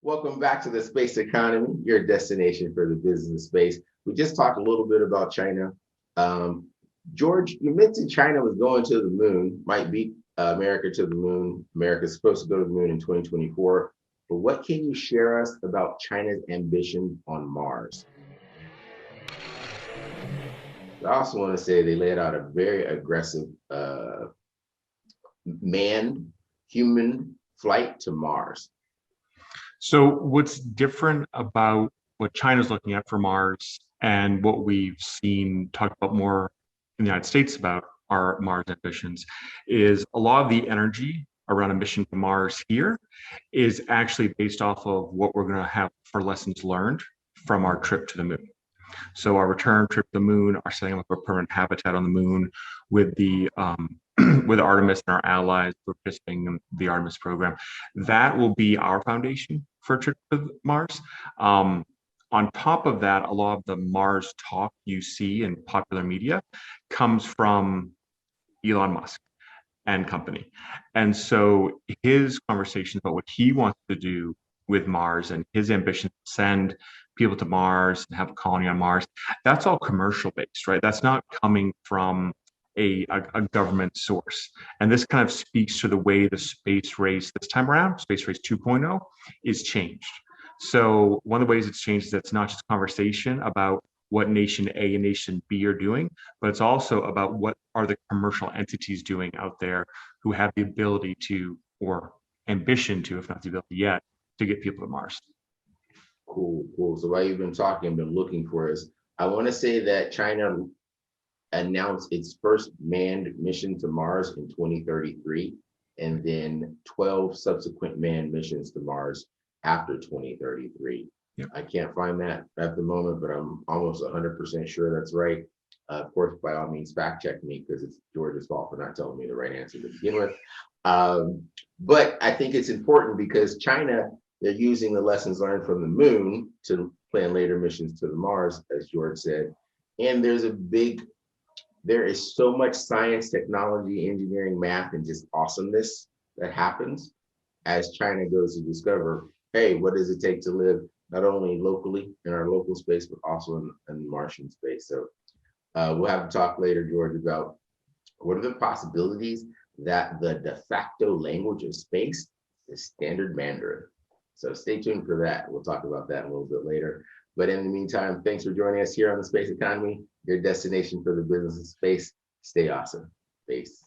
Welcome back to the space economy, your destination for the business space. We just talked a little bit about China. Um, George, you mentioned China was going to the moon, might beat America to the moon. America's supposed to go to the moon in 2024. But what can you share us about China's ambition on Mars? I also want to say they laid out a very aggressive manned human flight to Mars. So what's different about what China's looking at for Mars and what we've seen talked about more in the United States about our Mars ambitions is a lot of the energy around a mission to Mars here is actually based off of what we're going to have for lessons learned from our trip to the moon. So our return trip to the moon, our setting up a permanent habitat on the moon with the with Artemis and our allies participating in the Artemis program, that will be our foundation for a trip to Mars. On top of that, a lot of the Mars talk you see in popular media comes from Elon Musk and company. And so his conversations about what he wants to do with Mars and his ambition to send people to Mars and have a colony on Mars, that's all commercial based, right? That's not coming from a government source. And this kind of speaks to the way the space race this time around, space race 2.0, is changed. So one of the ways it's changed is that it's not just conversation about what nation A and nation B are doing, but it's also about what are the commercial entities doing out there who have the ability to, or ambition to, if not the ability yet, to get people to Mars. Cool, cool. So while you've been talking, I've been looking for us. I want to say that China announced its first manned mission to Mars in 2033, and then 12 subsequent manned missions to Mars after 2033. Yep. I can't find that at the moment, but I'm almost 100% sure that's right. Of course, by all means, fact check me because it's George's fault for not telling me the right answer to begin with. But I think it's important because China, they're using the lessons learned from the moon to plan later missions to the Mars, as George said. And there is so much science, technology, engineering, math, and just awesomeness that happens as China goes to discover, hey, what does it take to live not only locally in our local space, but also in Martian space. So we'll have to talk later, George, about what are the possibilities that the de facto language of space is standard Mandarin. So stay tuned for that. We'll talk about that a little bit later. But in the meantime, thanks for joining us here on the Space Economy, your destination for the business of space. Stay awesome. Space.